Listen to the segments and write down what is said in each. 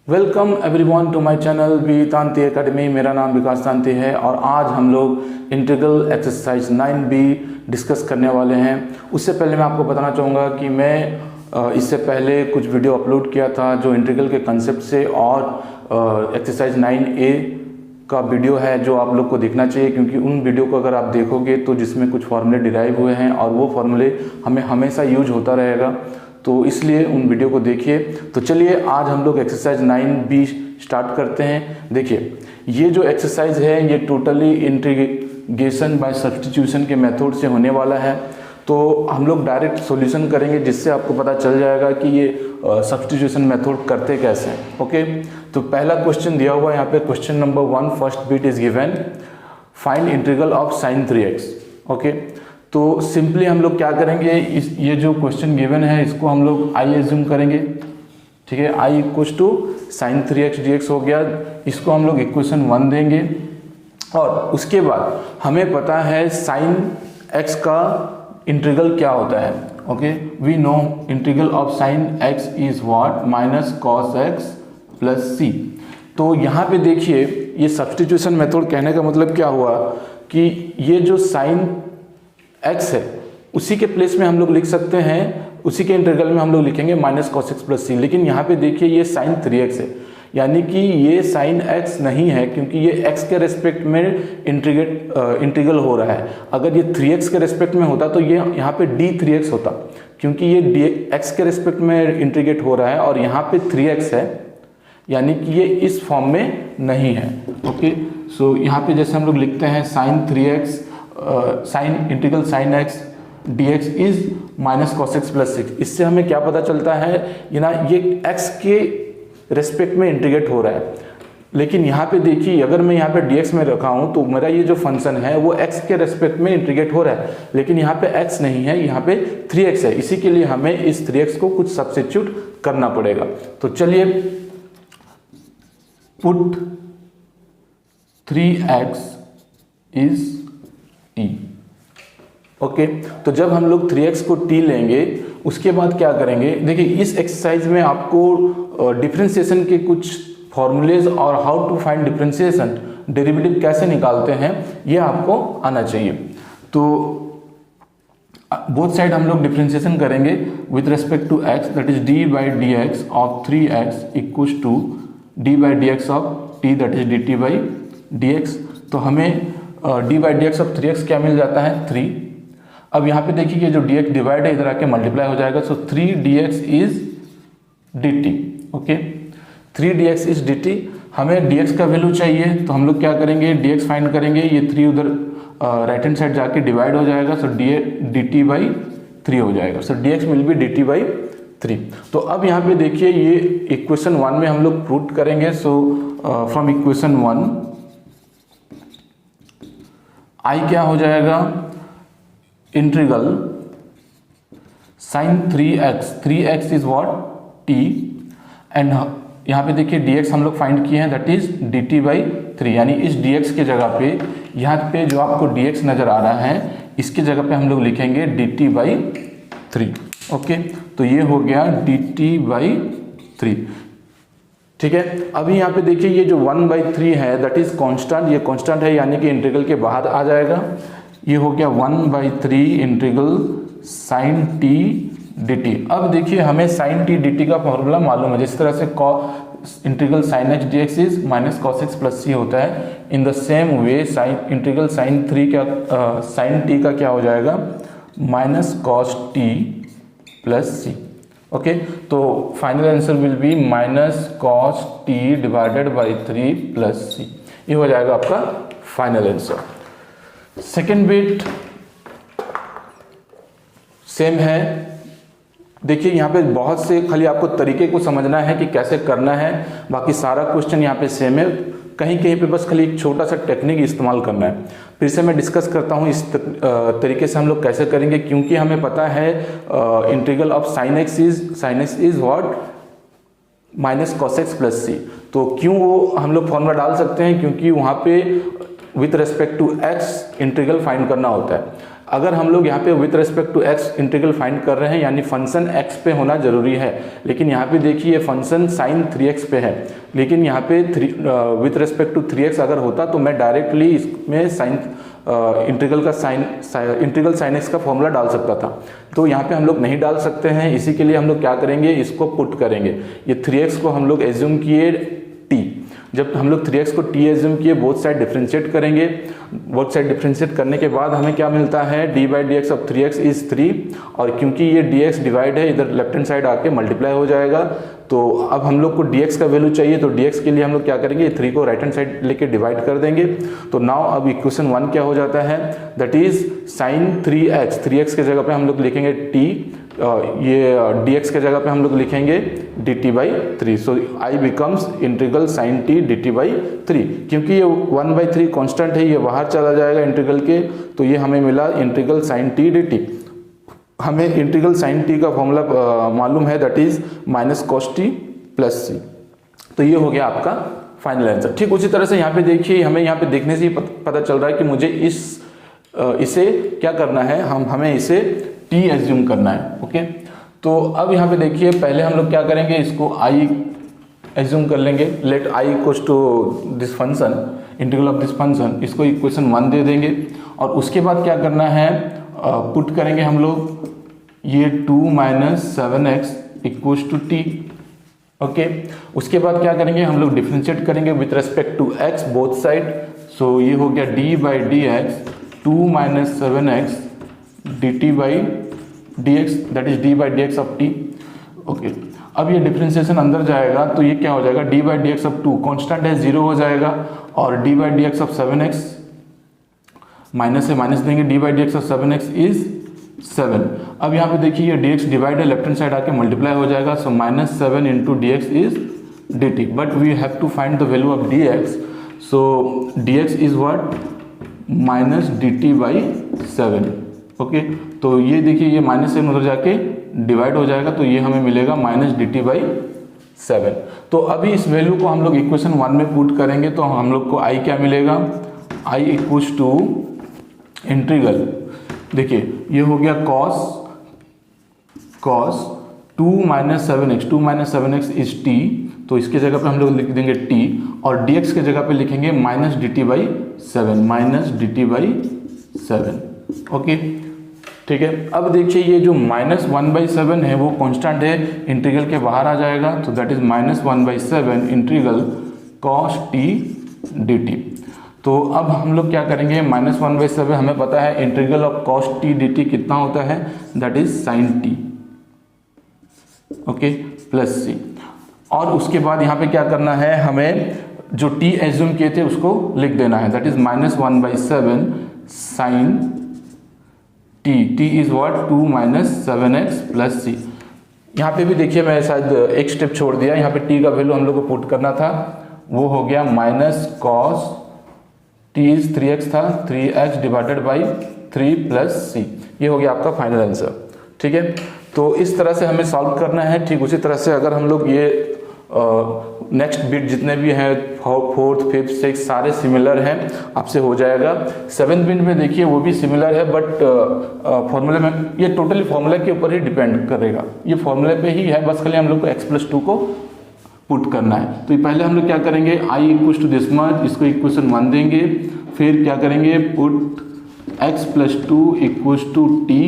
Welcome everyone to my channel B Tanti academy. मेरा नाम विकास तांती है और आज हम लोग इंटीग्रल एक्सरसाइज 9B डिस्कस करने वाले हैं। उससे पहले मैं आपको बताना चाहूँगा कि मैं इससे पहले कुछ वीडियो अपलोड किया था जो इंटीग्रल के कंसेप्ट से, और एक्सरसाइज 9A का वीडियो है जो आप लोग को देखना चाहिए, क्योंकि उन वीडियो को अगर आप देखोगे तो जिसमें कुछ फार्मूले डिराइव हुए हैं और वो फार्मूले हमें हमेशा यूज होता रहेगा, तो इसलिए उन वीडियो को देखिए। तो चलिए आज हम लोग एक्सरसाइज 9B स्टार्ट करते हैं। देखिए ये जो एक्सरसाइज है ये टोटली इंटीग्रेशन बाय सब्स्टिट्यूशन के मेथड से होने वाला है। तो हम लोग डायरेक्ट सॉल्यूशन करेंगे जिससे आपको पता चल जाएगा कि ये सब्स्टिट्यूशन मेथड करते कैसे हैं। ओके, तो पहला क्वेश्चन दिया हुआ है यहाँ पे, question number 1 first bit is given, find integral of sin 3x। Okay, तो सिंपली हम लोग क्या करेंगे, ये जो क्वेश्चन गिवन है इसको हम लोग i एज्यूम करेंगे। ठीक है, i equals to sin 3x dx हो गया, इसको हम लोग इक्वेशन 1 देंगे। और उसके बाद हमें पता है sin x का इंटीग्रल क्या होता है। Okay, we know integral of sin x is what, minus cos x plus c। तो यहाँ पे देखिए ये सब्स्टिट्यूशन मेथड कहने का मतलब क्या हुआ कि ये जो sin x है उसी के प्लेस में हम लोग लिख सकते हैं, उसी के इंटीग्रल में हम लोग लिखेंगे minus cos x plus c। लेकिन यहाँ पे देखिए ये sin 3x है, यानी कि ये sin x नहीं है, क्योंकि ये x के रेस्पेक्ट में इंटीग्रल हो रहा है। अगर ये 3x के रेस्पेक्ट में होता तो ये यहाँ पे d3x होता, क्योंकि ये x के रेस्पेक्ट में इंटीग्रेट हो रहा है और यहाँ पे 3x है, यानी कि ये इस फॉर्म में नहीं है। ओके, सो यहाँ पे जैसे हम लोग लिखते हैं sin 3x sine integral sin x dx is minus cos x plus 6। इससे हमें क्या पता चलता है, ये x के रेस्पेक्ट में इंटीग्रेट हो रहा है। लेकिन यहाँ पे देखिए अगर मैं यहाँ पे dx में रखा हूँ तो मेरा ये जो फंक्शन है वो x के रेस्पेक्ट में इंटीग्रेट हो रहा है, लेकिन यहाँ पे x नहीं है, यहाँ पे 3x है। इसी के लिए हमें इस 3x को कुछ सब्स्टिट्यूट करना पड़ेगा। तो चलिए put 3x is t। Okay, तो जब हम लोग 3x को t लेंगे उसके बाद क्या करेंगे, देखिए इस एक्सरसाइज में आपको डिफरेंशिएशन के कुछ फॉर्मूलेज और how to find differentiation, derivative कैसे निकालते हैं ये आपको आना चाहिए। तो बोथ साइड हम लोग डिफरेंशिएशन करेंगे with respect to x, that is d by d x of 3x equals to d by d x of t, that is dt by d x. तो हमें d by d x of 3x क्या मिल जाता है, 3। अब यहाँ पे देखिए ये जो dx डिवाइड है इधर आके मल्टीप्लाई हो जाएगा, सो 3dx is dt। Okay, 3dx is dt। हमें dx का वैल्यू चाहिए तो हम लोग क्या करेंगे, dx फाइंड करेंगे, ये 3 उधर राइट हैंड साइड जाके डिवाइड हो जाएगा, सो dt बाई 3 हो जाएगा, सो dx will be dt by 3। तो अब यहाँ पे देखिए ये इक्वेशन 1 में हम लोग पुट करेंगे। सो फ्रॉम इक्वेशन 1 i क्या हो जाएगा, integral sin 3x is what, t, and यहाँ पे देखिए dx हम लोग फाइंड किए हैं, दैट इज dt बाई 3। यानी इस dx के जगह पे यहाँ पे जो आपको dx नजर आ रहा है इसके जगह पे हम लोग लिखेंगे dt बाई 3। ओके, तो ये हो गया dt बाई 3। ठीक है, अभी यहाँ पे देखिए ये जो 1/3 है दैट इज कांस्टेंट, ये कांस्टेंट है यानी कि इंटीग्रल के बाहर आ जाएगा। ये हो गया 1/3 इंटीग्रल sin t dt। अब देखिए हमें sin t dt का फॉर्मूला मालूम है, जिस तरह से integral sin x dx is minus cos x plus c होता है, in the same way integral sin t का क्या हो जाएगा, minus cos t plus c। Okay, तो final answer will be minus cos t divided by 3 plus c। ये हो जाएगा आपका final answer. Second bit same है। देखिए यहाँ पे बहुत से खाली आपको तरीके को समझना है कि कैसे करना है, बाकी सारा क्वेश्चन यहाँ पे सेम है। कहीं कहीं पे बस खाली एक छोटा सा टेक्निक इस्तेमाल करना है। फिर से मैं डिस्कस करता हूँ इस तरीके से हम लोग कैसे करेंगे, क्योंकि हमें पता है integral of sin x is what, minus cos x plus c। तो क्यों वो हम लोग फॉर्मूला डाल सकते हैं, क्योंकि वहाँ पे with respect to x integral find करना होता है। अगर हम लोग यहाँ पे with respect to x integral find कर रहे हैं यानी फंक्शन एक्स पे होना जरूरी है, लेकिन यहाँ पे देखिए फंक्शन साइन 3x पे है, लेकिन यहाँ पे विथ रेस्पेक्ट टू 3x अगर होता तो मैं डायरेक्टली इसमें साइन इंटीग्रल साइन x का फॉर्मूला डाल सकता था। तो यहाँ पे हम लोग नहीं डाल सकते हैं, इसी के लिए हम लोग क्या करेंगे, इसको पुट करेंगे। ये 3x को हम लोग एज्यूम किए t, जब हम लोग 3x को t एज्यूम किए बोथ साइड डिफरेंशिएट करेंगे। बोथ साइड डिफरेंशिएट करने के बाद हमें क्या मिलता है, d by d x of 3x is 3, और क्योंकि ये dx डिवाइड है इधर लेफ्ट हैंड साइड आके मल्टीप्लाई हो जाएगा। तो अब हम लोग को dx का वैल्यू चाहिए, तो dx के लिए हम लोग क्या करेंगे, 3 को राइट हैंड साइड लेके डिवाइड कर देंगे। तो नाउ अब इक्वेशन 1 क्या हो जाता है, दैट इज साइन 3x के जगह पे हम लोग लिखेंगे t, ये dx के जगह पे हम लोग लिखेंगे dt by 3। So I becomes integral sine t dt by 3। क्योंकि ये 1/3 कांस्टेंट है, ये बाहर चला जाएगा इंटीग्रल के, तो ये हमें मिला इंटीग्रल साइन t dt। हमें इंटीग्रल साइन t का फॉर्मूला मालूम है, that is minus cos t plus c। तो ये हो गया आपका फाइनल आंसर। ठीक उसी तरह से यहाँ पे देखिए, हमें यहाँ पे देखने से ही पता चल रहा है कि मुझे इसे क्या करना है, हमें इसे t एज्यूम करना है। ओके, तो अब यहाँ पे देखिए पहले हम लोग क्या करेंगे, इसको i एज्यूम कर लेंगे। Let i equals to this function, integral of this function, इसको इक्वेशन 1 दे देंगे। और उसके बाद क्या करना है, पुट करेंगे हम लोग ये 2 minus 7x equals to t। Okay, उसके बाद क्या करेंगे, हम लोग डिफरेंशिएट करेंगे with respect to x both side. So ये हो गया d by d x 2 minus 7x dt by d x, that is d by d x of t। Okay, अब ये डिफरेंशिएशन अंदर जाएगा तो ये क्या हो जाएगा, d by d x of 2 constant है 0 हो जाएगा, और d by d x of 7x minus से माइनस देंगे, d by d x of 7x is 7। अब यहाँ पे देखिए ये dx डिवाइड है, लेफ्ट हैंड साइड आके मल्टीप्लाई हो जाएगा। So minus 7 into d x is dt, but we have to find the value of dx। So dx is what, minus dt by 7। Okay, तो ये देखिए ये माइनस 7 उधर जाके डिवाइड हो जाएगा, तो ये हमें मिलेगा माइनस dt बाई 7। तो अभी इस वैल्यू को हम लोग इक्वेशन 1 में पुट करेंगे, तो हम लोग को i क्या मिलेगा, i इक्वल्स टू इंटीग्रल, देखिए ये हो गया cos 2 minus 7x, 2 minus 7x is t, तो इसके जगह पे हम लोग लिख देंगे t, और dx के जगह पे लिखेंगे minus dt by 7, minus dt by 7। Okay, ठीक है। अब देखिए ये जो माइनस 1/7 है वो कांस्टेंट है, इंटीग्रल के बाहर आ जाएगा, तो that is minus 1/7 integral cos t dt। तो अब हम लोग क्या करेंगे, माइनस 1/7 हमें पता है integral of cos t dt कितना होता है, that is sin t, okay, plus c। और उसके बाद यहाँ पे क्या करना है, हमें जो t एज्यूम किए थे उसको लिख देना है, that is minus 1/7 sin t, t is what 2 minus 7x plus c। यहाँ पे भी देखिए मैं शायद एक स्टेप छोड़ दिया, यहाँ पे t का वैल्यू हम लोग को पुट करना था, वो हो गया minus cos t is 3x था, 3x divided by 3 plus c। ये हो गया आपका फाइनल आंसर। ठीक है, तो इस तरह से हमें सॉल्व करना है। ठीक उसी तरह से अगर हम लोग ये नेक्स्ट बिट जितने भी हैं, 4th 5th 6th सारे सिमिलर हैं, आपसे हो जाएगा। 7th बिट में देखिए वो भी सिमिलर है, बट फॉर्मूले में ये टोटली फॉर्मूले के ऊपर ही डिपेंड करेगा, ये फॉर्मूले पे ही है, बस खाली हम लोग को x+2 को पुट करना है। तो पहले हम लोग क्या करेंगे, i equals to this much, इसको इक्वेशन 1 देंगे, फिर क्या करेंगे, put x+2 equals to t,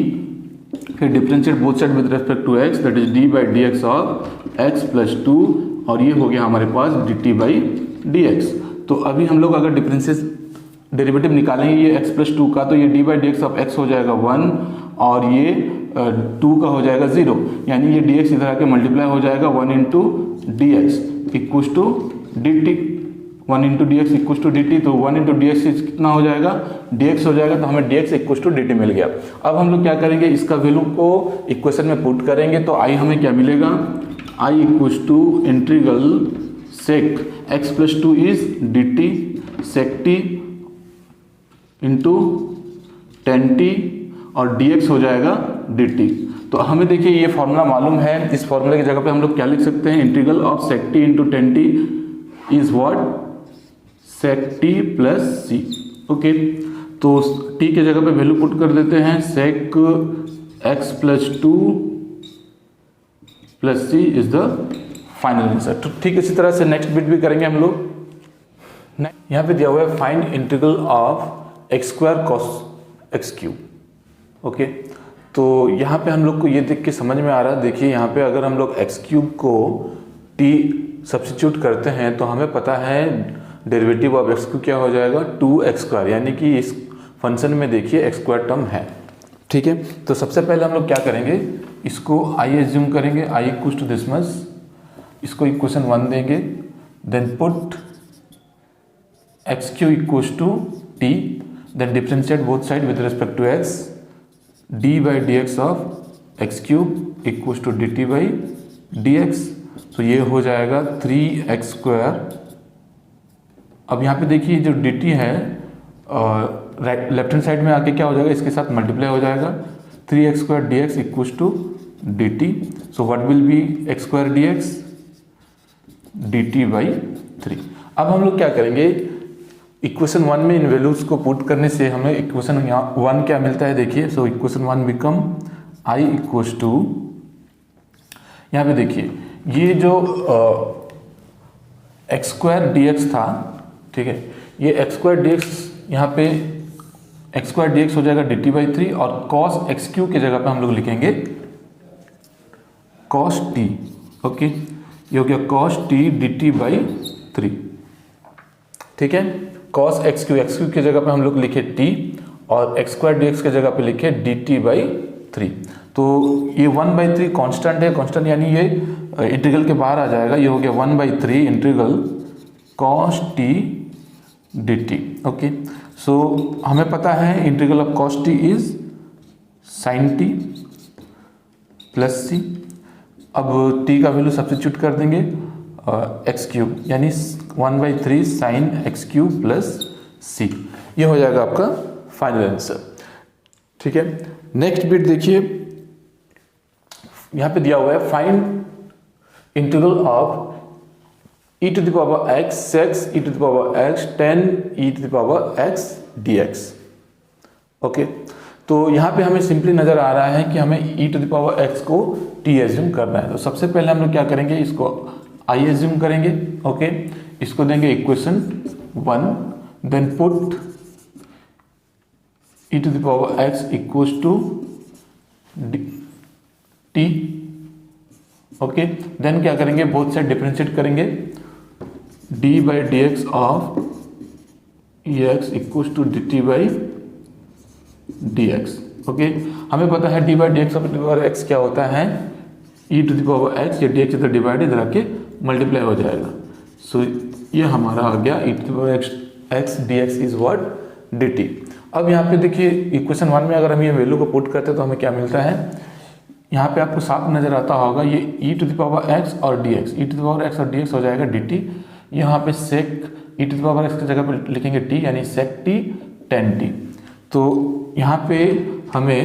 फिर differentiate both side with respect to x, that is d by d x of x+2, और ये हो गया हमारे पास dt बाई डी एक्स। तो अभी हम लोग अगर डेरिवेटिव निकालेंगे ये x+2 का, तो ये d by d x of x हो जाएगा 1, और ये 2 का हो जाएगा 0, यानी ये dx इधर आके मल्टीप्लाई हो जाएगा 1 into d x equals to d t, 1 into d x equals to d t. तो 1 इंटू डी एक्स कितना हो जाएगा, dx हो जाएगा, तो हमें dx इक्वल्स टू dt मिल गया। अब हम लोग क्या करेंगे, इसका वैल्यू को इक्वेशन में पुट करेंगे, तो i हमें क्या मिलेगा, i equals to integral sec x+2 is dt sec t into tan t, और dx हो जाएगा dt। तो हमें देखिए ये फॉर्मूला मालूम है, इस फॉर्मूले की जगह पे हम लोग क्या लिख सकते हैं, integral of sec t into tan t is what, sec t plus c। Okay, तो टी के जगह पे वैल्यू पुट कर देते हैं sec x plus 2 plus c is the final answer. तो ठीक इसी तरह से नेक्स्ट बिट भी करेंगे हम लोग। यहाँ पे दिया हुआ है find integral of x square cos x cube. Okay, तो यहाँ पे हम लोग को ये देख के समझ में आ रहा है, देखिए यहाँ पे अगर हम लोग एक्स क्यूब को टी सब्स्टिट्यूट करते हैं तो हमें पता है डेरिवेटिव ऑफ एक्स क्यूब क्या हो जाएगा 2x स्क्वायर, यानी कि इस फंक्शन में देखिए एक्स स्क्वायर टर्म है। ठीक है, तो सबसे पहले हम लोग क्या करेंगे, इसको i एज्यूम करेंगे, i equals to this much, इसको इक्वेशन 1 देंगे, then put x cube equals to t, then differentiate both side with respect to x, d by d x of x cube equals to d t by d x, तो ये हो जाएगा 3x square. अब यहाँ पे देखिए जो D T है राइट लेफ्ट हैंड साइड में आके क्या हो जाएगा, इसके साथ मल्टीप्लाई हो जाएगा, 3x square d x equals to d t, so what will be x square d x d t by 3। अब हम लोग क्या करेंगे, इक्वेशन 1 में इन वैल्यूज को पुट करने से हमें इक्वेशन 1 क्या मिलता है, देखिए, so equation 1 become i equals to, यहाँ पे देखिए ये जो एक्स स्क्वायर डी एक्स था, ठीक है, ये एक्स स्क्वायर डी एक्स यहाँ पे एक्स स्क्वायर डी एक्स हो जाएगा डी टी बाई 3, और कॉस एक्स क्यू की जगह पे हम लोग लिखेंगे कॉस टी। ओके, ये हो गया cos t d t by 3। ठीक है, कॉस एक्स क्यू की जगह पे हम लोग लिखे टी, और एक्स स्क्वायर डी एक्स की जगह पे लिखे डी टी बाई 3। तो ये 1/3 कांस्टेंट है, कांस्टेंट यानी ये इंटीग्रल के बाहर आ जाएगा, ये हो गया 1/3 integral cos t d t. Okay, so हमें पता है integral of cos t is sine t plus c. अब टी का वैल्यू सब्स्टिट्यूट कर देंगे एक्स क्यूब, यानी 1/3 sine x cube plus c, ये हो जाएगा आपका फाइनल आंसर। ठीक है, नेक्स्ट बिट देखिए, यहां पे दिया हुआ है find integral of e to the power x sec e to the power x tan e to the power x dx। Okay, तो यहाँ पे हमें सिंपली नजर आ रहा है कि हमें e to the power x को t एज्यूम करना है। तो सबसे पहले हम लोग क्या करेंगे, इसको i एज्यूम करेंगे। ओके, इसको देंगे equation 1, then put e to the power x equals to t। Okay, then क्या करेंगे, बोथ साइड डिफरेंशिएट करेंगे, d by d x of e x equals to d t by d x. Okay, हमें पता है d by d x of x क्या होता है, e to the power x, ये डी एक्स इधर divide इधर आके मल्टीप्लाई हो जाएगा। सो ये हमारा आ गया e to the power x d x is what d t. अब यहाँ पे देखिए इक्वेशन 1 में अगर हम ये वैल्यू को पुट करते हैं तो हमें क्या मिलता है, यहाँ पे आपको साफ नजर आता होगा, ये e to the power x और dx, e to the power x और dx हो जाएगा dt। यहाँ पे sec e to the power x की जगह पे लिखेंगे t, यानी sec t tan t। तो यहाँ पे हमें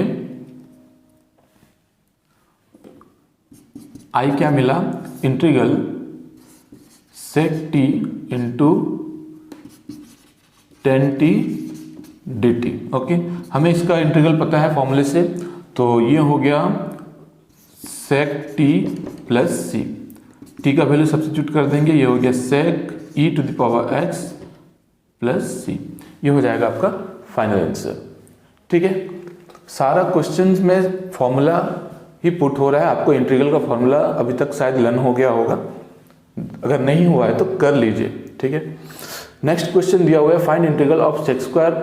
i क्या मिला, integral sec t into tan t dt। Okay, हमें इसका इंटीग्रल पता है फॉर्मूले से, तो ये हो गया sec t plus c, t का वैल्यू सब्स्टिट्यूट कर देंगे, ये हो गया sec e to the power x plus c, ये हो जाएगा आपका फाइनल आंसर। ठीक है, सारा क्वेश्चंस में फॉर्मूला ही पुट हो रहा है, आपको इंटीग्रल का फॉर्मूला अभी तक शायद लर्न हो गया होगा, अगर नहीं हुआ है तो कर लीजिए। ठीक है, नेक्स्ट क्वेश्चन दिया हुआ है find integral of sec square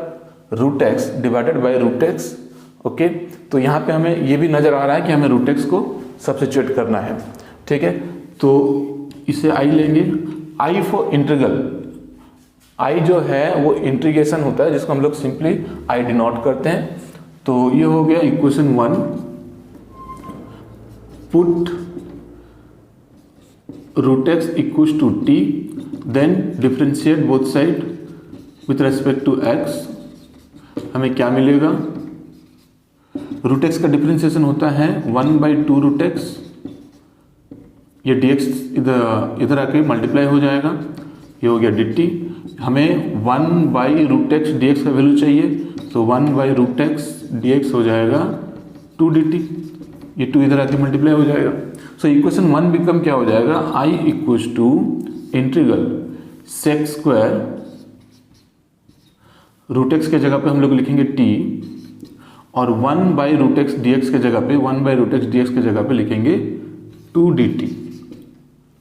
root x divided by root x. Okay, तो यहाँ पे हमें ये भी नजर आ रहा है कि हमें रूट एक्स को सब्स्टिट्यूट करना है। ठीक है, तो इसे i लेंगे, i फॉर इंटीग्रल, i जो है वो इंटीग्रेशन होता है जिसको हम लोग सिंपली i डिनोट करते हैं। तो ये हो गया equation 1, put root x equals to t, then differentiate both side with respect to x, हमें क्या मिलेगा, रूट एक्स का डिफरेंशिएशन होता है 1/2 रूट एक्स, ये dx इधर आके मल्टीप्लाई हो जाएगा, ये हो गया dt, हमें 1/√x dx का वैल्यू चाहिए, तो 1/√x dx हो जाएगा 2 dt, ये 2 इधर आके मल्टीप्लाई हो जाएगा। सो इक्वेशन 1 बिकम क्या हो जाएगा, I equals to integral sec square √x के जगह पे हम लोग लिखेंगे t, और 1/√x dx के जगह पे 1/√x dx के जगह पे लिखेंगे 2 dt।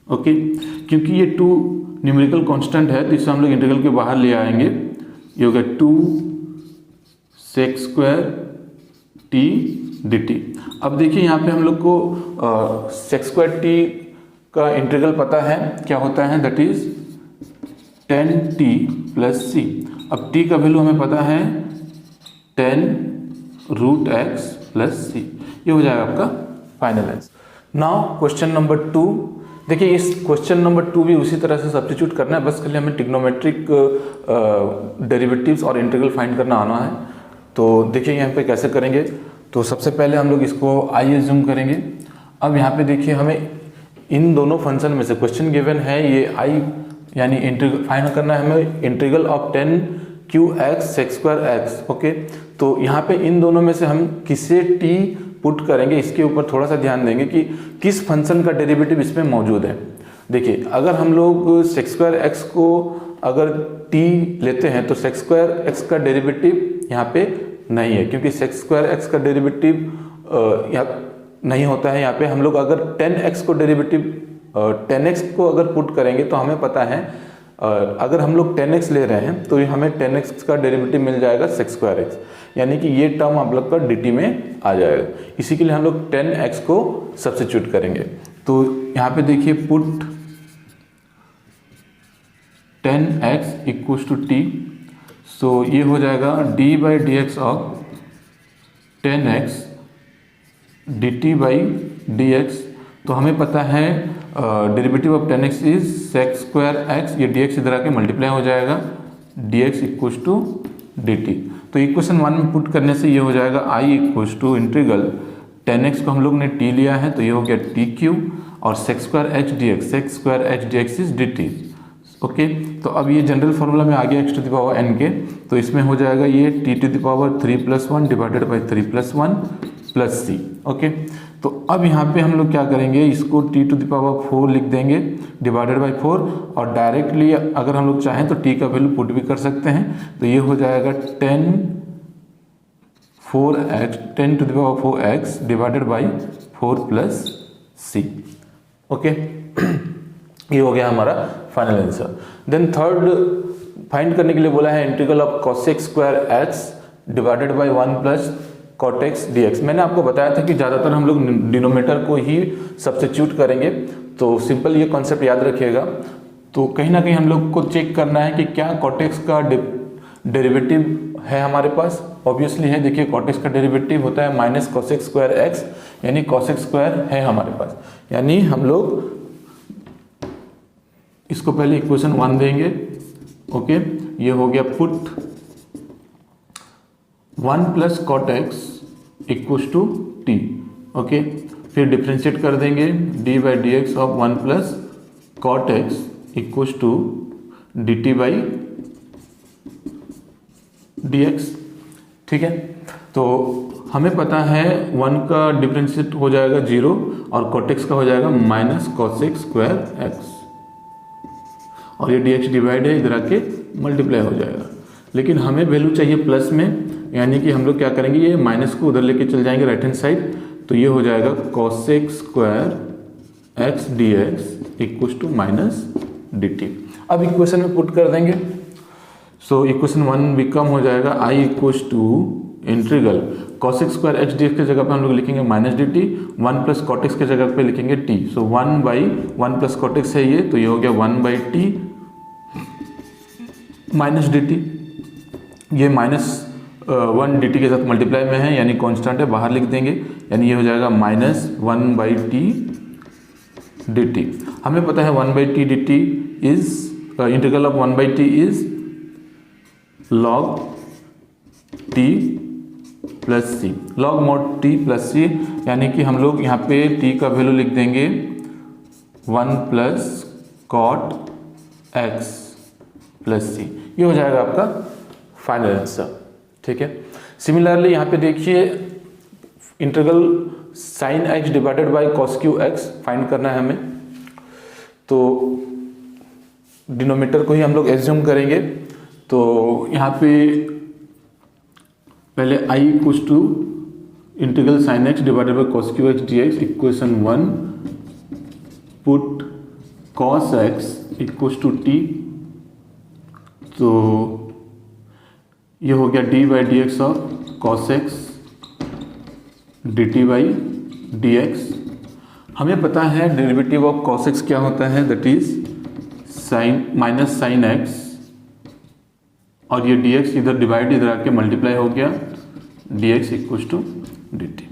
ओके, क्योंकि ये 2 न्यूमेरिकल कांस्टेंट है तो इसे हम लोग इंटीग्रल के बाहर ले आएंगे। ये हो गया 2 सेक स्क्वायर t dt। अब देखिए यहाँ पे हम लोग को सेक स्क्वायर t का इंटीग्रल पता है क्या होता है, that is 10t plus c। अब t का वैल्यू हमें पता है 10√x प्लस c। ये हो जाएगा आपका final answer. Now question number 2। देखिए इस क्वेश्चन नंबर 2 भी उसी तरह से सब्स्टिट्यूट करना है, बस खाली हमें ट्रिग्नोमेट्रिक डेरिवेटिव्स और इंटीग्रल फाइंड करना आना है। तो देखिए यहाँ पे कैसे करेंगे। तो सबसे पहले हम लोग इसको i एज्यूम करेंगे। अब यहाँ पे देखिए हमें इन दोनों फंक्शन में से क्वेश्चन गिवन है ये i यानी इंटीग्रल फाइंड करना है हमें, integral of 10qx sec square x। Okay, तो यहाँ पे इन दोनों में से हम किसे t पुट करेंगे इसके ऊपर थोड़ा सा ध्यान देंगे कि किस फंक्शन का डेरिवेटिव इसमें मौजूद है। देखिए अगर हम लोग सेक स्क्वायर x को अगर t लेते हैं तो सेक स्क्वायर x का डेरिवेटिव यहाँ पे नहीं है, क्योंकि सेक स्क्वायर x का डेरिवेटिव यहाँ नहीं होता है। यहाँ पे हम लोग अगर 10x को डेरिवेटिव 10x को अगर पुट करेंगे तो हमें पता है अगर हम लोग 10x ले रहे हैं तो हमें 10x का डेरिवेटिव मिल जाएगा सेक स्क्वायर x, यानी कि ये टर्म आप लोग का dt में आ जाएगा। इसी के लिए हम लोग 10x को सब्स्टिट्यूट करेंगे। तो यहाँ पे देखिए put 10x equals to t, so ये हो जाएगा d/dx ऑफ 10x dt/dx। तो हमें पता है derivative of 10x is sec square x, ये dx इधर आके मल्टीप्लाई हो जाएगा, dx इक्वल्स टू dt। तो इक्वेशन 1 में पुट करने से ये हो जाएगा i equals to integral 10x को हम लोग ने t लिया है तो ये हो गया t³ और sec square h dx, sec square h dx is dt। Okay, तो अब ये जनरल फार्मूला में आ गया x to the power n के, तो इसमें हो जाएगा ये t to the power 3+1 divided by 3+1 plus c। Okay, तो अब यहाँ पे हम लोग क्या करेंगे, इसको t टू द पावर 4 लिख देंगे डिवाइडेड बाई 4, और डायरेक्टली अगर हम लोग चाहें तो t का वैल्यू पुट भी कर सकते हैं। तो ये हो जाएगा 10 to the power 4x divided by 4 plus c। Okay, ये हो गया हमारा final answer. Then third find करने के लिए बोला है integral of cosec square x divided by 1 plus cot x dx। मैंने आपको बताया था कि ज़्यादातर हम लोग डिनोमिनेटर को ही सब्स्टिट्यूट करेंगे, तो सिंपल ये कॉन्सेप्ट याद रखिएगा। तो कहीं ना कहीं हम लोग को चेक करना है कि क्या cot x का डेरिवेटिव है हमारे पास। ऑब्वियसली है, देखिए cot x का डेरिवेटिव होता है माइनस कोसेक स्क्वायर x, यानी कोसेक स्क्वायर है हमारे पास। यानी हम लोग इसको पहले इक्वेशन 1 देंगे। ओके, ये हो गया put 1 plus cot x equals to t। Okay, फिर डिफ्रेंशिएट कर देंगे d/dx of 1 plus cot x equals to dt/dx। ठीक है, तो हमें पता है 1 का डिफ्रेंशिएट हो जाएगा 0 और cot x का हो जाएगा माइनस कोसेक स्क्वायर x, और ये dx डिवाइड है इधर आके मल्टीप्लाई हो जाएगा। लेकिन हमें वैल्यू चाहिए प्लस में, यानी कि हम लोग क्या करेंगे, ये माइनस को उधर लेके चल जाएंगे राइट हैंड साइड, तो ये हो जाएगा cosec square x dx equals to minus dt। अब इक्वेशन में पुट कर देंगे। सो इक्वेशन 1 बिकम हो जाएगा i equals to integral cosec square x dx के जगह पे हम लोग लिखेंगे minus dt, 1 plus cot x के जगह पे लिखेंगे t। So 1/1 plus cot x है ये, तो ये हो गया 1/t माइनस dt। ये माइनस 1 dt के साथ मल्टीप्लाई में है, यानी कांस्टेंट है, बाहर लिख देंगे, यानी ये हो जाएगा माइनस 1/t dt। हमें पता है 1/t dt is integral of 1/t is log t plus c, log mod t plus c, यानी कि हम लोग यहाँ पे t का वैल्यू लिख देंगे 1 plus cot x plus c, ये हो जाएगा आपका फाइनल आंसर। ठीक है, सिमिलरली यहाँ पे देखिए integral sine x divided by cos cube x find करना है हमें। तो डिनोमिनेटर को ही हम लोग एज्यूम करेंगे। तो यहाँ पे पहले I equals to integral sine x divided by cos cube x d x, equation 1 put cos x equals to t. तो ये हो गया d by d x of cos x d t by d x. हमें पता है derivative of cos x क्या होता है, that is sine minus sine x, और ये डी एक्स इधर डिवाइड इधर आके मल्टीप्लाई हो गया, d x equals to d t.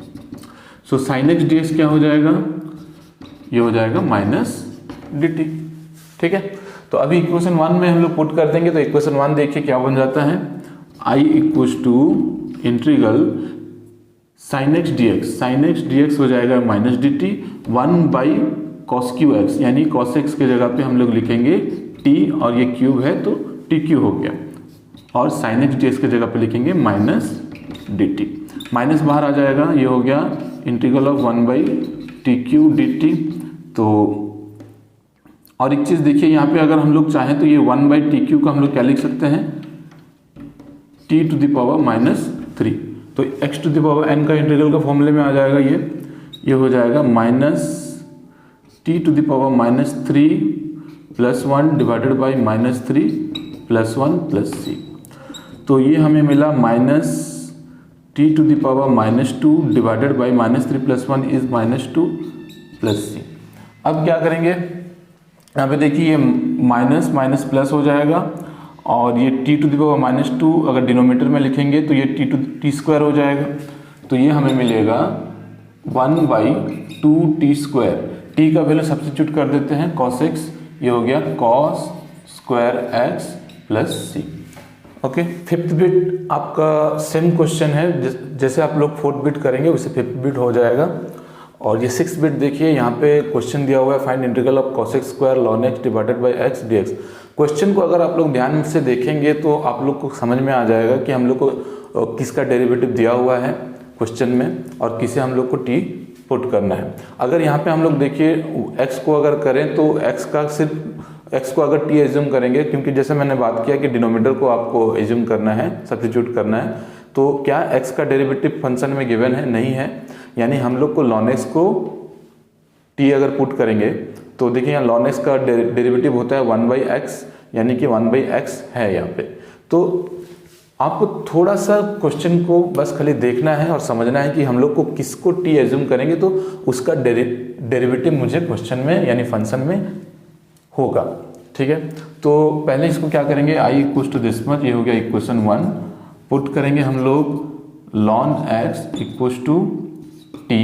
So sine x d x क्या हो जाएगा, ये हो जाएगा माइनस डी टी। ठीक है, तो अभी इक्वेशन 1 में हम लोग पुट कर देंगे। तो इक्वेशन 1 देखिए क्या बन जाता है, I equals to integral sine x d x, sine x d x हो जाएगा minus d t 1 by cos cube x, यानी कॉस एक्स के जगह पे हम लोग लिखेंगे टी, और ये क्यूब है तो टी क्यू हो गया, और साइन एक्स डी एक्स के जगह पे लिखेंगे माइनस डी टी। माइनस बाहर आ जाएगा, ये हो गया integral of 1 by T Q D t. तो और एक चीज़ देखिए यहाँ पे अगर हम लोग चाहें तो ये 1 बाई टी क्यू का हम लोग क्या लिख सकते हैं, t to the power minus 3। तो x to the power n का इंटीग्रल का फॉर्मूले में आ जाएगा, ये हो जाएगा minus t to the power minus 3 plus 1 divided by minus 3 plus 1 plus c. तो ये हमें मिला minus t to the power minus 2 divided by minus 3 plus 1 is minus 2 plus c. अब क्या करेंगे, यहाँ पे देखिए ये माइनस माइनस प्लस हो जाएगा, और ये t to the power minus 2 अगर डिनोमिनेटर में लिखेंगे तो ये टी स्क्वायर हो जाएगा। तो ये हमें मिलेगा 1 बाई 2 टी स्क्वायर। टी का वैल्यू सब्स्टिट्यूट कर देते हैं कॉस एक्स, ये हो गया cos square x plus c. Okay, fifth bit आपका सेम क्वेश्चन है, जैसे आप लोग फोर्थ बिट करेंगे वैसे फिफ्थ बिट हो जाएगा। और ये सिक्स बिट देखिए, यहाँ पे क्वेश्चन दिया हुआ है find integral of cos x square lawn x divided by x d x. Question को अगर आप लोग ध्यान से देखेंगे तो आप लोग को समझ में आ जाएगा कि हम लोग को किसका डेरिवेटिव दिया हुआ है क्वेश्चन में, और किसे हम लोग को टी पुट करना है। अगर यहाँ पे हम लोग देखिए x को अगर करें तो x को अगर t एज्यूम करेंगे, क्योंकि जैसे मैंने बात किया कि डिनोमिनेटर को आपको एज्यूम करना है, सब्स्टिट्यूट करना है, तो क्या x का डेरिवेटिव फंक्शन में गिवन है, नहीं है, यानी हम लोग को ln x को t अगर पुट करेंगे तो देखिए यहाँ ln x का डेरिवेटिव होता है 1 बाई एक्स, यानी कि 1 बाई एक्स है यहाँ पे। तो आपको थोड़ा सा क्वेश्चन को बस खाली देखना है और समझना है कि हम लोग को किसको t एज्यूम करेंगे तो उसका डेरिवेटिव मुझे क्वेश्चन में यानी फंक्शन में होगा। ठीक है, तो पहले इसको क्या करेंगे, i equals to this much, ये हो गया इक्वेशन 1, पुट करेंगे हम लोग ln x equals to t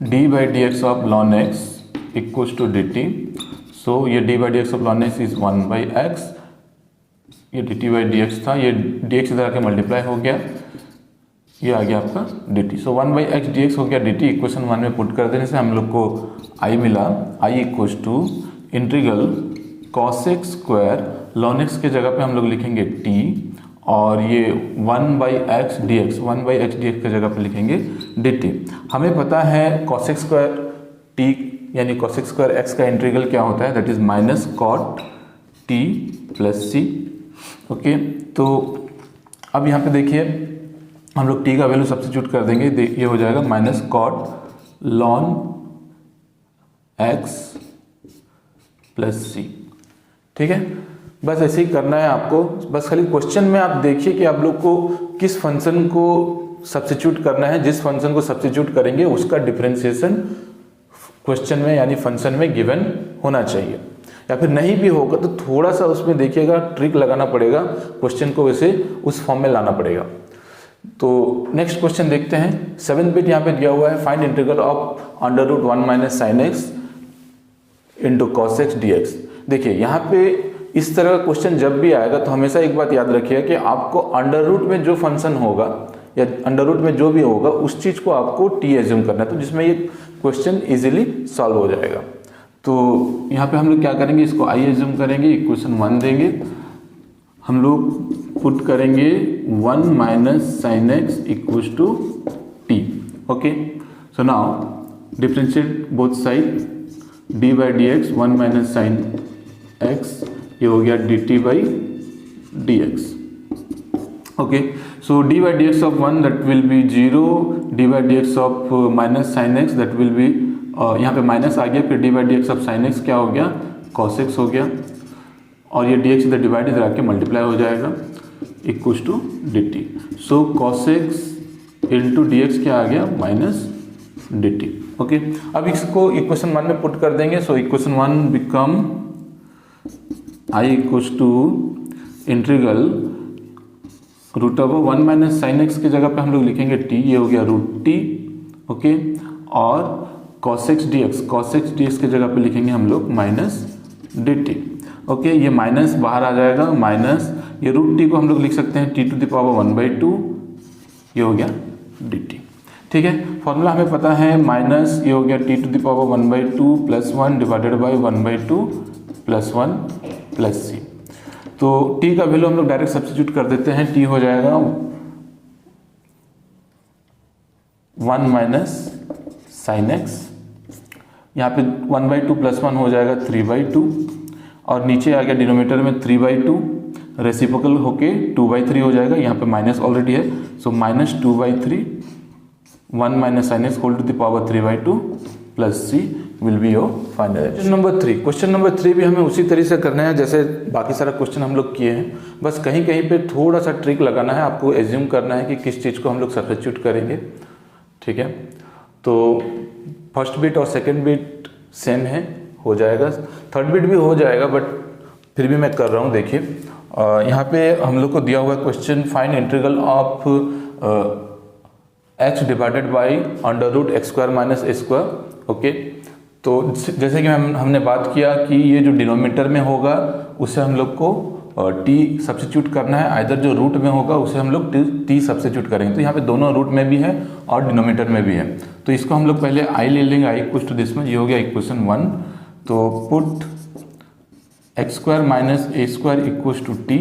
d by d x of ln x equals to d t. So ये d by d x of ln x is 1 by x, ये d t by d x था, ये d x इधर आके multiply हो गया, ये आ गया आपका D t. So 1 by x d x हो गया डी टी। इक्वेशन 1 में पुट कर देने से हम लोग को i मिला, i equals to integral cos x square ln x के जगह पे हम लोग लिखेंगे t, और ये 1 by x d x, 1 by x d x के जगह पे लिखेंगे डी टी। हमें पता है कॉस एक्स स्क्वायर टी यानी कॉस एक्स स्क्वायर एक्स का इंटीग्रल क्या होता है, that is minus cot t plus c. Okay, तो अब यहाँ पे देखिए हम लोग t का वैल्यू सब्स्टिट्यूट कर देंगे, ये हो जाएगा minus cot ln x plus c. ठीक है, बस ऐसे ही करना है आपको। बस खाली क्वेश्चन में आप देखिए कि आप लोग को किस फंक्शन को सब्स्टिट्यूट करना है, जिस फंक्शन को सब्स्टिट्यूट करेंगे उसका डिफरेंशिएशन क्वेश्चन में यानी फंक्शन में गिवन होना चाहिए, या फिर नहीं भी होगा तो थोड़ा सा उसमें देखिएगा, ट्रिक लगाना पड़ेगा, क्वेश्चन को वैसे उस फॉर्म में लाना पड़ेगा। तो नेक्स्ट क्वेश्चन देखते हैं। 7 बिट यहाँ पे दिया हुआ है find integral of under root 1 minus sine x into cos x d x. देखिए यहाँ पे इस तरह का क्वेश्चन जब भी आएगा तो हमेशा एक बात याद रखिएगा कि आपको अंडर रूट में जो फंक्शन होगा या अंडर रूट में जो भी होगा उस चीज को आपको टी एज्यूम करना है, तो जिसमें ये क्वेश्चन इजीली सॉल्व हो जाएगा। तो यहाँ पे हम लोग क्या करेंगे, इसको आई एज्यूम करेंगे, इक्वेशन 1 देंगे, हम लोग पुट करेंगे 1 minus sine x equals to t. Okay, so now differentiate both side, d by d x 1 minus sine x, ये हो गया d t by d x. Okay, so d by d x of 1 that will be 0, d by d x of minus sine x that will be, यहाँ पे minus आ गया, फिर d by d x of sine x क्या हो गया, cos x हो गया, और ये डी एक्स इधर डिवाइड इधर आके मल्टीप्लाई हो जाएगा, equals to d t. So cos x into d x क्या आ गया, माइनस डी टी। ओके, अब इसको इक्वेशन 1 में पुट कर देंगे। So equation 1 become I equals to integral root of 1 minus sine x की जगह पे हम लोग लिखेंगे टी, ये हो गया रूट टी। ओके, और कॉस एक्स डी एक्स की जगह पे लिखेंगे हम लोग माइनस डी टी। ओके, ये माइनस बाहर आ जाएगा, माइनस ये रूट टी को हम लोग लिख सकते हैं टी टू द पावर 1/2, ये हो गया डी टी। ठीक है, फॉर्मूला हमें पता है, माइनस ये हो गया t to the power 1/2 plus 1 divided by 1/2 plus 1 plus c. तो t का वैल्यू हम लोग डायरेक्ट सब्स्टिट्यूट कर देते हैं, t हो जाएगा 1 माइनस साइन एक्स, यहाँ पे 1/2 प्लस 1 हो जाएगा 3/2, और नीचे आ गया डिनोमिनेटर में 3/2, रेसिप्रोकल होके 2/3 हो जाएगा, यहाँ पे माइनस ऑलरेडी है, so minus 2/3 1 minus sine x whole to the power 3/2 plus c will be your final. Question number 3 भी हमें उसी तरीके से करना है जैसे बाकी सारा क्वेश्चन हम लोग किए हैं, बस कहीं कहीं पे थोड़ा सा ट्रिक लगाना है, आपको एज्यूम करना है कि किस चीज़ को हम लोग सब्स्टिट्यूट करेंगे। ठीक है, तो फर्स्ट बिट और सेकंड बिट सेम है, हो जाएगा, थर्ड बिट भी हो जाएगा, बट फिर भी मैं कर रहा हूँ। देखिए यहाँ पे हम लोग को दिया हुआ question, find integral of x divided by under root x square minus a square. Okay, तो जैसे कि हमने बात किया कि ये जो डिनोमिनेटर में होगा उसे हम लोग को t सब्स्टिट्यूट करना है, आइदर जो रूट में होगा उसे हम लोग t सब्स्टिट्यूट करेंगे। तो यहाँ पे दोनों रूट में भी है और डिनोमिनेटर में भी है, तो इसको हम लोग पहले i ले लेंगे, i इक्वल्स टू दिस में, ये हो गया इक्वेशन 1। तो put x square minus a square equals to टी,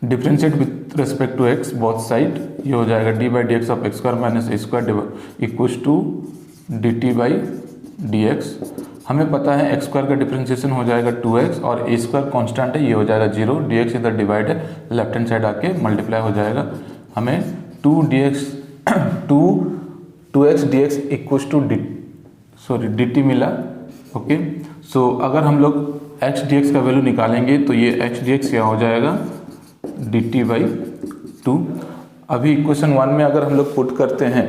differentiate with respect to x both side, ये हो जाएगा d by d x of x square minus a square equals to d t by d x. हमें पता है x square का differentiation हो जाएगा 2x, और ए स्क्वायर कॉन्स्टेंट है, ये हो जाएगा 0, डी एक्स इधर डिवाइड है, लेफ्ट हैंड साइड आके मल्टीप्लाई हो जाएगा, हमें 2x d x equals to d t मिला। ओके, सो अगर हम लोग x डी एक्स का वैल्यू निकालेंगे तो ये x डी एक्स क्या हो जाएगा, डी टी बाई 2। अभी इक्वेशन 1 में अगर हम लोग पुट करते हैं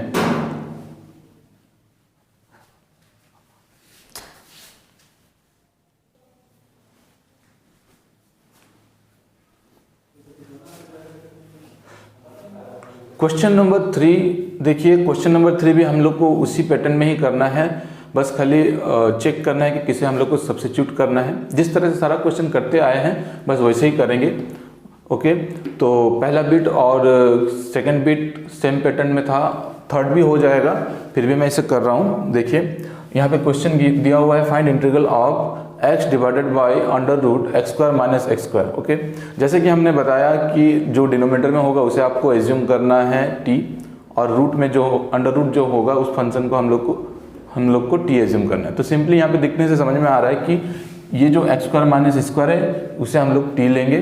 क्वेश्चन नंबर 3, देखिए क्वेश्चन नंबर 3 भी हम लोग को उसी पैटर्न में ही करना है, बस खाली चेक करना है कि किसे हम लोग को सब्स्टिट्यूट करना है। जिस तरह से सारा क्वेश्चन करते आए हैं बस वैसे ही करेंगे। ओके, तो पहला बिट और सेकंड बिट सेम पैटर्न में था, थर्ड भी हो जाएगा, फिर भी मैं इसे कर रहा हूँ। देखिए यहाँ पे क्वेश्चन दिया हुआ है, find integral of x divided by under root x square minus x square. Okay, जैसे कि हमने बताया कि जो डिनोमिनेटर में होगा उसे आपको एज्यूम करना है t, और रूट में जो अंडर रूट जो होगा उस फंक्शन को हम लोग को t एज्यूम करना है। तो सिंपली यहाँ पे दिखने से समझ में आ रहा है कि ये जो एक्स स्क्वायर माइनस स्क्वायर है उसे हम लोग t लेंगे।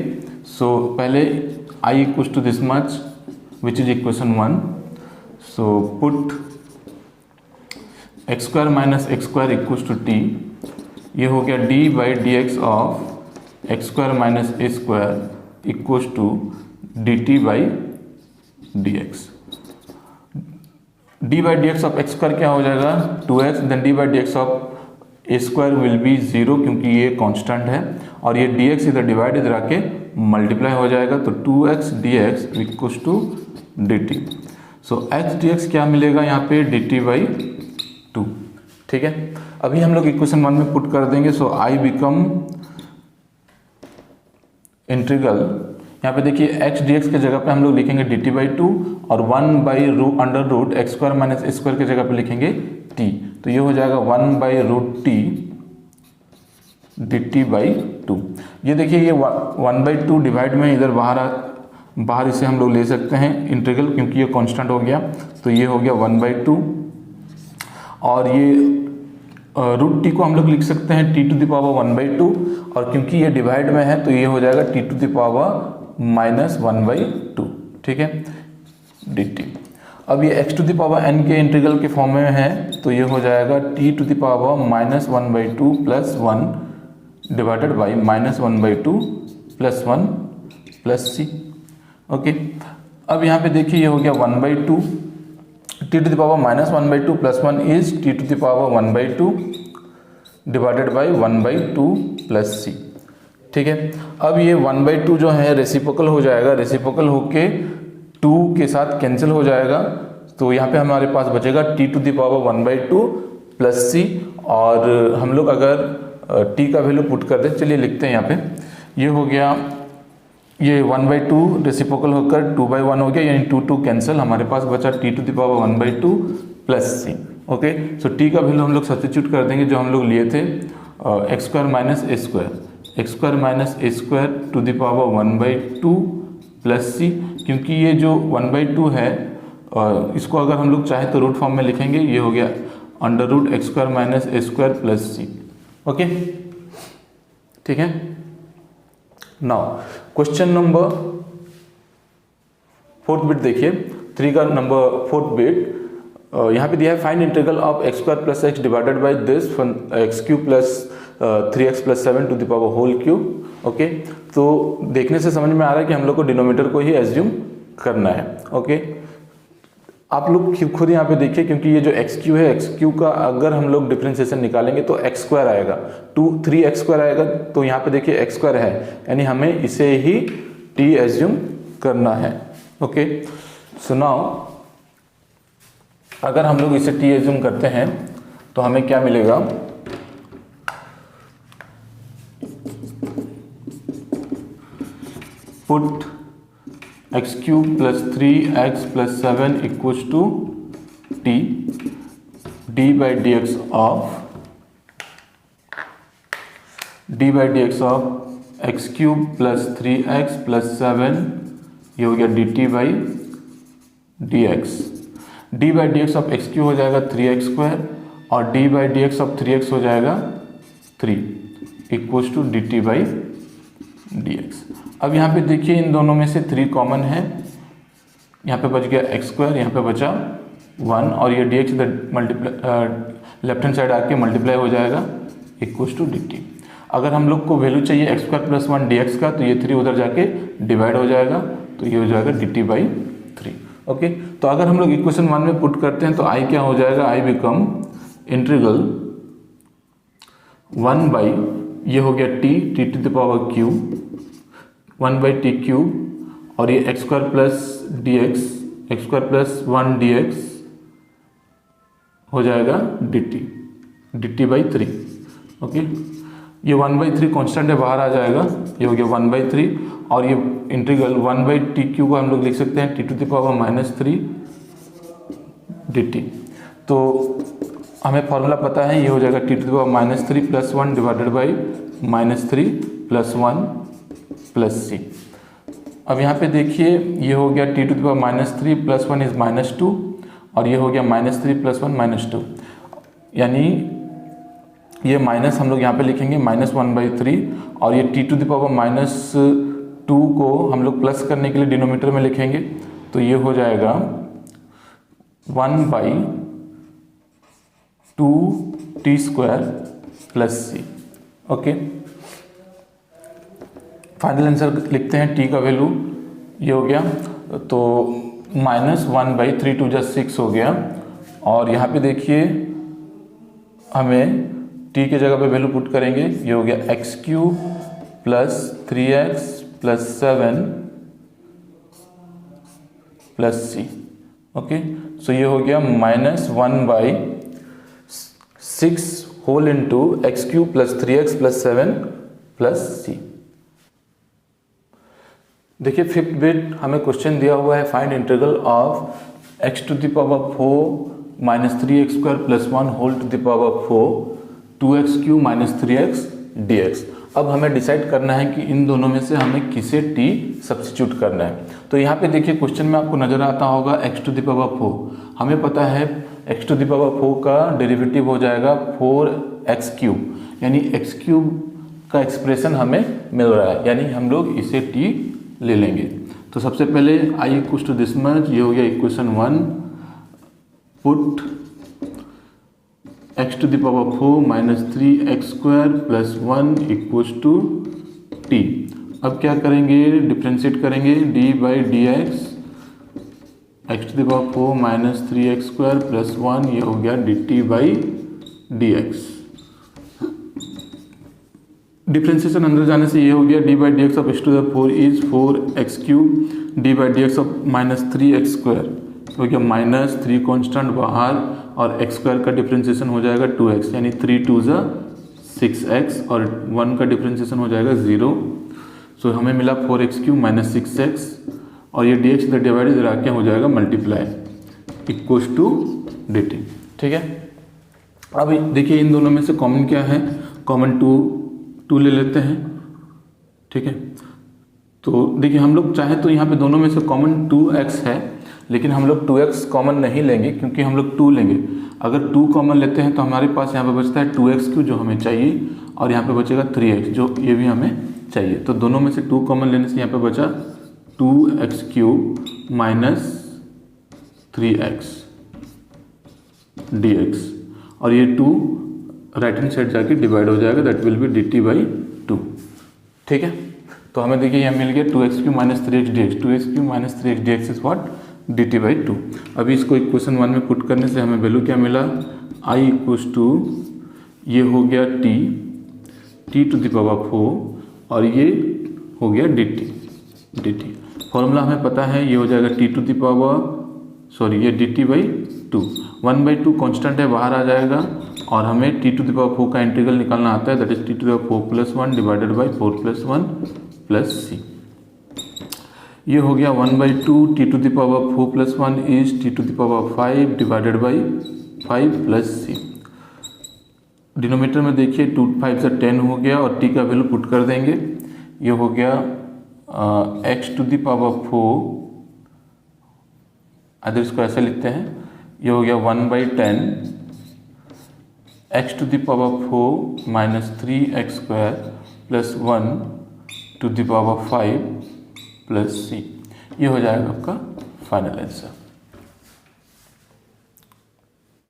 सो पहले i equals to this much which is equation 1। So put x square minus x square equals to टी, ये हो गया d by d x of x square minus a square equals to d t by d x. D by d x of x square क्या हो जाएगा 2x, then d by d x of a square will be 0 क्योंकि ये constant है, और ये dx इधर divide इधर आके मल्टीप्लाई हो जाएगा, तो 2x dx equals to dt। So x dx क्या मिलेगा यहाँ पे dt बाई 2। ठीक है, अभी हम लोग इक्वेशन 1 में पुट कर देंगे। सो I बिकम इंटीग्रल, यहाँ पे देखिए x dx के जगह पे हम लोग लिखेंगे dt बाई 2, और 1 by under root x square minus a square की जगह पे लिखेंगे t, तो ये हो जाएगा 1 बाई रूट टी dt/2। ये देखिए ये 1/2 डिवाइड में इधर बाहर इसे हम लोग ले सकते हैं इंटीग्रल, क्योंकि ये कांस्टेंट हो गया, तो ये हो गया 1/2। और ये रूट टी को हम लोग लिख सकते हैं t⁻1/2, और क्योंकि ये डिवाइड में है तो ये हो जाएगा t⁻−1/2, ठीक है, dt। अब ये x⁴n के इंटीग्रल के फॉर्म में है, तो ये हो जाएगा t⁻−1/2 + 1 divided by -1/2 + 1 + c। Okay, अब यहाँ पे देखिए ये हो गया 1/2, t⁻−1/2 + 1 is t⁻1/2 divided by 1/2 + c, ठीक है। अब ये 1/2 जो है रेसिप्रोकल हो जाएगा, रेसिप्रोकल होके 2 के साथ कैंसिल हो जाएगा, तो यहाँ पे हमारे पास बचेगा t⁻1/2 + c। और हम लोग अगर t का वैल्यू पुट कर दें, चलिए लिखते हैं यहाँ पे, ये हो गया, ये 1/2 रेसिप्रोकल होकर 2/1 हो गया, यानी 2 कैंसिल, हमारे पास बचा t⁻1/2 + c। ओके, सो t का वैल्यू हम लोग सब्स्टिट्यूट कर देंगे जो हम लोग लिए थे, x² - a² ⁻1/2 + c। क्योंकि ये जो 1/2 है इसको अगर हम लोग चाहे तो रूट फॉर्म में लिखेंगे, ये हो गया √x² - a² + c। ओके, ठीक है। Now question number 4th bit देखिए, 3 का नंबर 4th बिट यहाँ पे दिया है, find integral of x² + x divided by this x³ + 3x + 7 to the power whole cube. Okay, तो देखने से समझ में आ रहा है कि हम लोग को डिनोमिनेटर को ही एज्यूम करना है। ओके, आप लोग खुद यहाँ पे देखिए, क्योंकि ये जो x³ है, x³ का अगर हम लोग डिफरेंशिएशन निकालेंगे तो x² आएगा, 3x² आएगा, तो यहाँ पे देखिए x² है, यानी हमें इसे ही t एज्यूम करना है। ओके, सो नाउ अगर हम लोग इसे t एज्यूम करते हैं तो हमें क्या मिलेगा, put x³ + 3x + 7 = t d/dx of x³ + 3x + 7, ये हो गया dt/dx। d/dx ऑफ x³ हो जाएगा 3x² और d/dx ऑफ 3x हो जाएगा 3 = dt/dx। अब यहाँ पे देखिए इन दोनों में से 3 कॉमन है, यहाँ पे बच गया x², यहाँ पे बचा 1, और ये dx इधर लेफ्ट हैंड साइड आके मल्टीप्लाई हो जाएगा =dt। अगर हम लोग को वैल्यू चाहिए x² + 1 dx का, तो ये 3 उधर जाके डिवाइड हो जाएगा, तो ये हो जाएगा dt/3। ओके, तो अगर हम लोग इक्वेशन 1 में पुट करते हैं तो i क्या हो जाएगा, i बिकम इंटीग्रल 1/, ये हो गया t t⁻³ 1/t³ और ये x² + dx, x² + 1 dx हो जाएगा dt/3। ओके, ये 1/3 कांस्टेंट है, बाहर आ जाएगा, ये हो गया 1/3, और ये इंटीग्रल 1/t³ को हम लोग लिख सकते हैं t⁻³ dt। तो हमें फॉर्मूला पता है, ये हो जाएगा t⁻³ + 1 डिवाइडेड बाई -3 + 1 + c। अब यहाँ पे देखिए ये हो गया t⁻³ + 1 इज -2, और ये हो गया -3 + 1 -2, यानी ये माइनस हम लोग यहाँ पे लिखेंगे -1/3, और ये t⁻⁻2 को हम लोग प्लस करने के लिए डिनोमिनेटर में लिखेंगे, तो ये हो जाएगा 1/2t² + c। Okay, final answer लिखते हैं, t का वैल्यू ये हो गया, तो -1/3 2 + 6 हो गया, और यहाँ पे देखिए हमें t के जगह पे वैल्यू पुट करेंगे, ये हो गया x³ + 3x + 7 + c। ओके, सो ये हो गया -1/6 whole into x³ + 3x + 7 + c। देखिए 5th बिट हमें क्वेश्चन दिया हुआ है, find integral of x⁴ - 3x² + 1 whole to the power 4 2x³ - 3x dx। अब हमें डिसाइड करना है कि इन दोनों में से हमें किसे t सब्स्टिट्यूट करना है। तो यहाँ पे देखिए क्वेश्चन में आपको नज़र आता होगा x⁴। हमें पता है x⁴ का डेरिवेटिव हो जाएगा 4x³, यानी x³ का एक्सप्रेशन हमें मिल रहा है, यानी हम लोग इसे t ले लेंगे। तो सबसे पहले i = दिस मच, ये हो गया equation 1। Put x⁴ - 3x² + 1 = t। अब क्या करेंगे, डिफ्रेंशिएट करेंगे d/dx, x⁴ - 3x² + 1, ये हो गया dt/dx। डिफ्रेंशिएशन अंदर जाने से ये हो गया d/dx of x⁴ is 4x³ d/dx of -3x² हो गया -3 कांस्टेंट बाहर, और x² का डिफ्रेंशिएशन हो जाएगा 2x, यानी 3 2 = 6x, और 1 का डिफ्रेंशिएशन हो जाएगा 0। सो हमें मिला 4x³ - 6x, और ये dx इधर डिवाइड इधर आके हो जाएगा मल्टीप्लाई = dt। ठीक है। अब देखिए इन दोनों में से कॉमन क्या है, कॉमन 2 ले लेते हैं। ठीक है, तो देखिए हम लोग चाहे तो यहाँ पे दोनों में से कॉमन 2x है, लेकिन हम लोग 2x कॉमन नहीं लेंगे क्योंकि हम लोग 2 लेंगे। अगर 2 कॉमन लेते हैं तो हमारे पास यहाँ पे बचता है 2x³ जो हमें चाहिए, और यहाँ पे बचेगा 3x जो ये भी हमें चाहिए। तो दोनों में से 2 कॉमन लेने से यहाँ पे बचा 2x³ - 3x dx, और ये 2 राइट हैंड साइड जाके डिवाइड हो जाएगा, दैट विल बी dt/2। ठीक है, तो हमें देखिए यहाँ मिल गया 2x³ - 3x dx। 2x³ - 3x dx is what, dt/2। अभी इसको इक्वेशन 1 में पुट करने से हमें वैल्यू क्या मिला, i = ये हो गया t⁴, और ये हो गया dt। फॉर्मूला हमें पता है, ये हो जाएगा ये dt/2। 1/2 कांस्टेंट है, बाहर आ जाएगा, और हमें t⁴ का इंटीग्रल निकालना आता है, that is t⁴ + 1 divided by 4 + 1 + c। ये हो गया 1/2, t⁴ + 1 is t⁵ divided by 5 + c। Denominator में देखिए 2 5 से 10 हो गया, और t का वैल्यू पुट कर देंगे। ये हो गया x⁴, अगर इसको ऐसे लिखते हैं, ये हो गया 1/10 x⁴ - 3x² + 1 ⁵ + c। ये हो जाएगा आपका फाइनल आंसर।